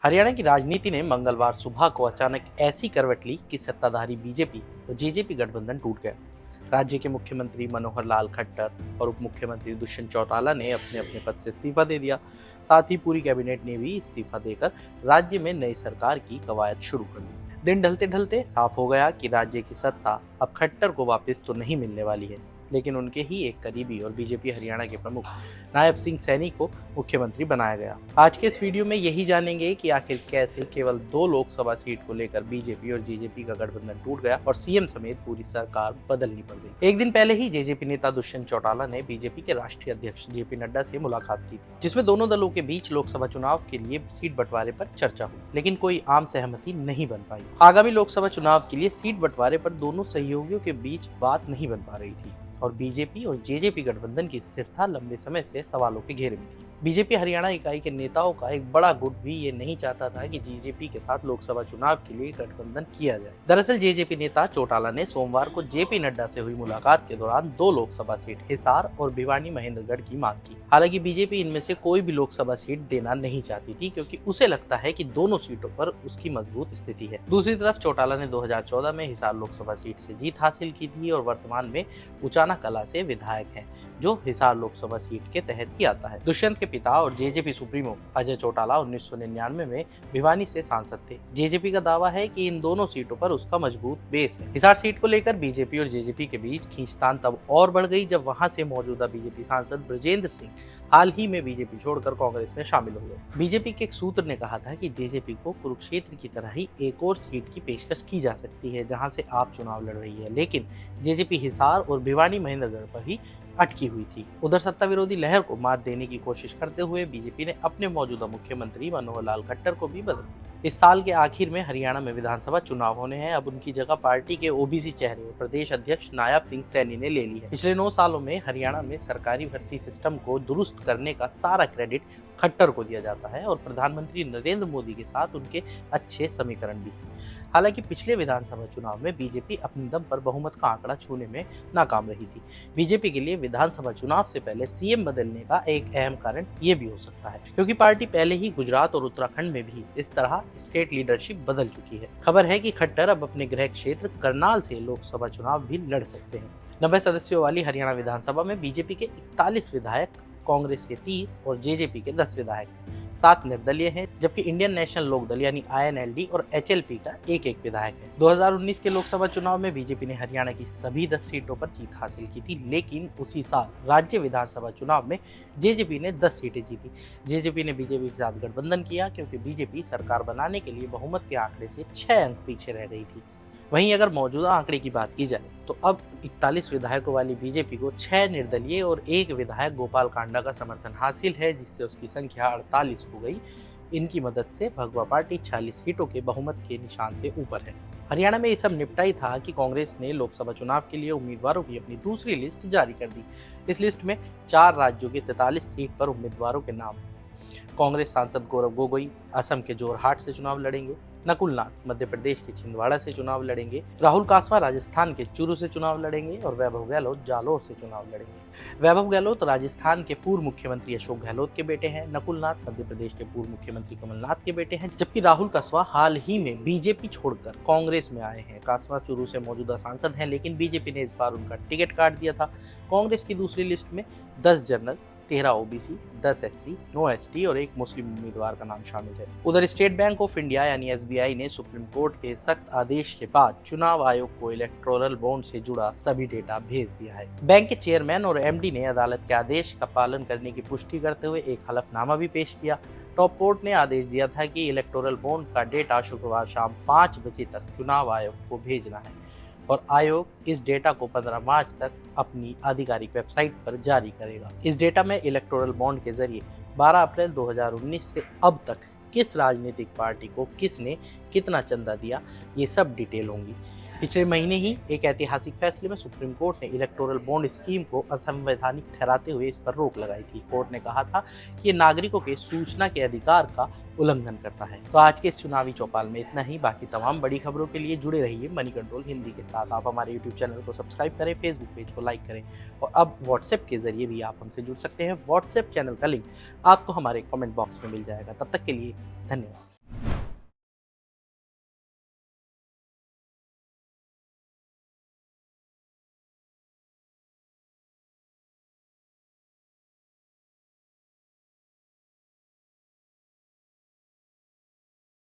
हरियाणा की राजनीति ने मंगलवार सुबह को अचानक ऐसी करवट ली कि सत्ताधारी बीजेपी और जेजेपी गठबंधन टूट गया। राज्य के मुख्यमंत्री मनोहर लाल खट्टर और उप मुख्यमंत्री दुष्यंत चौटाला ने अपने अपने पद से इस्तीफा दे दिया। साथ ही पूरी कैबिनेट ने भी इस्तीफा देकर राज्य में नई सरकार की कवायद शुरू कर दी। दिन ढलते ढलते साफ हो गया कि राज्य की सत्ता अब खट्टर को वापस तो नहीं मिलने वाली है, लेकिन उनके ही एक करीबी और बीजेपी हरियाणा के प्रमुख नायब सिंह सैनी को मुख्यमंत्री बनाया गया। आज के इस वीडियो में यही जानेंगे कि आखिर कैसे केवल 2 लोकसभा सीट को लेकर बीजेपी और जेजेपी का गठबंधन टूट गया और सीएम समेत पूरी सरकार बदलनी पड़ गई। एक दिन पहले ही जेजेपी नेता दुष्यंत चौटाला ने बीजेपी के राष्ट्रीय अध्यक्ष जेपी नड्डा से मुलाकात की थी, जिसमें दोनों दलों के बीच लोकसभा चुनाव के लिए सीट बंटवारे पर चर्चा हुई, लेकिन कोई आम सहमति नहीं बन पाई। आगामी लोकसभा चुनाव के लिए सीट बंटवारे पर दोनों सहयोगियों के बीच बात नहीं बन पा रही थी और बीजेपी और जेजेपी गठबंधन की स्थिरता लंबे समय से सवालों के घेरे में थी। बीजेपी हरियाणा इकाई के नेताओं का एक बड़ा गुट भी ये नहीं चाहता था कि जेजेपी के साथ लोकसभा चुनाव के लिए गठबंधन किया जाए। दरअसल जेजेपी नेता चौटाला ने सोमवार को जेपी नड्डा से हुई मुलाकात के दौरान 2 लोकसभा सीट हिसार और भिवानी महेंद्रगढ़ की मांग की। हालांकि बीजेपी इनमें से कोई भी लोकसभा सीट देना नहीं चाहती थी, क्योंकि उसे लगता है कि दोनों सीटों पर उसकी मजबूत स्थिति है। दूसरी तरफ चौटाला ने 2014 में हिसार लोकसभा सीट से जीत हासिल की थी और वर्तमान में उचाना कला से विधायक हैं, जो हिसार लोकसभा सीट के तहत ही आता है। दुष्यंत के पिता और जेजेपी सुप्रीमो अजय चौटाला 1999 में भिवानी से सांसद थे। जेजेपी का दावा है कि इन दोनों सीटों पर उसका मजबूत बेस है। हिसार सीट को लेकर बीजेपी और जेजेपी के बीच खींचतान तब और बढ़ गई जब वहां से मौजूदा बीजेपी सांसद ब्रजेंद्र सिंह हाल ही में बीजेपी छोड़कर कांग्रेस में शामिल हो गए। बीजेपी के एक सूत्र ने कहा था कि जेजेपी को कुरुक्षेत्र की तरह ही एक और सीट की पेशकश की जा सकती है जहां से आप चुनाव लड़ रही है, लेकिन जेजेपी हिसार और भिवानी महेंद्रगढ़ पर ही अटकी हुई थी। उधर सत्ता विरोधी लहर को मात देने की कोशिश करते हुए बीजेपी ने अपने मौजूदा मुख्यमंत्री मनोहर लाल खट्टर को भी बदल दिया। इस साल के आखिर में हरियाणा में विधानसभा चुनाव होने हैं। अब उनकी जगह पार्टी के ओबीसी चेहरे और प्रदेश अध्यक्ष नायब सिंह सैनी ने ले ली है। पिछले 9 सालों में हरियाणा में सरकारी भर्ती सिस्टम को दुरुस्त करने का सारा क्रेडिट खट्टर को दिया जाता है और प्रधानमंत्री नरेंद्र मोदी के साथ उनके अच्छे समीकरण भी हैं। हालांकि पिछले विधानसभा चुनाव में बीजेपी अपने दम पर बहुमत का आंकड़ा छूने में नाकाम रही थी। बीजेपी के लिए विधानसभा चुनाव से पहले सीएम बदलने का एक अहम कारण ये भी हो सकता है, क्योंकि पार्टी पहले ही गुजरात और उत्तराखंड में भी इस तरह स्टेट लीडरशिप बदल चुकी है। खबर है कि खट्टर अब अपने गृह क्षेत्र करनाल से लोकसभा चुनाव भी लड़ सकते हैं। 90 सदस्यों वाली हरियाणा विधानसभा में बीजेपी के 41 विधायक, कांग्रेस के 30 और जेजेपी के 10 विधायक हैं। 7 निर्दलीय हैं, जबकि इंडियन नेशनल लोकदल यानी INLD और HLP का एक विधायक है। 2019 के लोकसभा चुनाव में बीजेपी ने हरियाणा की सभी 10 सीटों पर जीत हासिल की थी, लेकिन उसी साल राज्य विधानसभा चुनाव में जेजेपी ने 10 सीटें जीती। जेजेपी ने बीजेपी के साथ गठबंधन किया क्योंकि बीजेपी सरकार बनाने के लिए बहुमत के आंकड़े से 6 अंक पीछे रह गई थी। वहीं अगर मौजूदा आंकड़े की बात की जाए तो अब 41 विधायकों वाली बीजेपी को 6 निर्दलीय और 1 विधायक गोपाल कांडा का समर्थन हासिल है, जिससे उसकी संख्या 48 हो गई। इनकी मदद से भगवा पार्टी 46 सीटों के बहुमत के निशान से ऊपर है। हरियाणा में ये सब निपटा ही था कि कांग्रेस ने लोकसभा चुनाव के लिए उम्मीदवारों की अपनी दूसरी लिस्ट जारी कर दी। इस लिस्ट में 4 राज्यों के 43 सीट पर उम्मीदवारों के नाम हैं। कांग्रेस सांसद गौरव गोगोई असम के जोरहाट से चुनाव लड़ेंगे, नकुल नाथ मध्य प्रदेश के छिंदवाड़ा से चुनाव लड़ेंगे, राहुल कासवा राजस्थान के चूरू से चुनाव लड़ेंगे और वैभव गहलोत जालोर से चुनाव लड़ेंगे। वैभव गहलोत राजस्थान के पूर्व मुख्यमंत्री अशोक गहलोत के बेटे हैं, नकुल नाथ मध्य प्रदेश के पूर्व मुख्यमंत्री कमलनाथ के बेटे हैं, जबकि राहुल कासवा हाल ही में बीजेपी छोड़कर कांग्रेस में आए हैं। कासवा चूरू से मौजूदा सांसद हैं, लेकिन बीजेपी ने इस बार उनका टिकट काट दिया था। कांग्रेस की दूसरी लिस्ट में 10 जनरल, 13 ओबीसी, 10 एससी, 9 एसटी और 1 मुस्लिम उम्मीदवार का नाम शामिल है। उधर स्टेट बैंक ऑफ इंडिया यानी SBI ने सुप्रीम कोर्ट के सख्त आदेश के बाद चुनाव आयोग को इलेक्टोरल बॉन्ड से जुड़ा सभी डेटा भेज दिया है। बैंक के चेयरमैन और MD ने अदालत के आदेश का पालन करने की पुष्टि करते हुए एक हलफनामा भी पेश किया। टॉप कोर्ट ने आदेश दिया था कि इलेक्टोरल बॉन्ड का डेटा शुक्रवार शाम 5 बजे तक चुनाव आयोग को भेजना है और आयोग इस डेटा को 15 मार्च तक अपनी आधिकारिक वेबसाइट पर जारी करेगा। इस डेटा में इलेक्टोरल बॉन्ड के जरिए 12 अप्रैल 2019 से अब तक किस राजनीतिक पार्टी को किसने कितना चंदा दिया, ये सब डिटेल होंगी। पिछले महीने ही एक ऐतिहासिक फैसले में सुप्रीम कोर्ट ने इलेक्टोरल बॉन्ड स्कीम को असंवैधानिक ठहराते हुए इस पर रोक लगाई थी। कोर्ट ने कहा था कि ये नागरिकों के सूचना के अधिकार का उल्लंघन करता है। तो आज के इस चुनावी चौपाल में इतना ही। बाकी तमाम बड़ी खबरों के लिए जुड़े रहिए मनी कंट्रोल हिंदी के साथ। आप हमारे यूट्यूब चैनल को सब्सक्राइब करें, फेसबुक पेज को लाइक करें और अब व्हाट्सएप के जरिए भी आप हमसे जुड़ सकते हैं। व्हाट्सएप चैनल का लिंक आपको हमारे कमेंट बॉक्स में मिल जाएगा। तब तक के लिए धन्यवाद।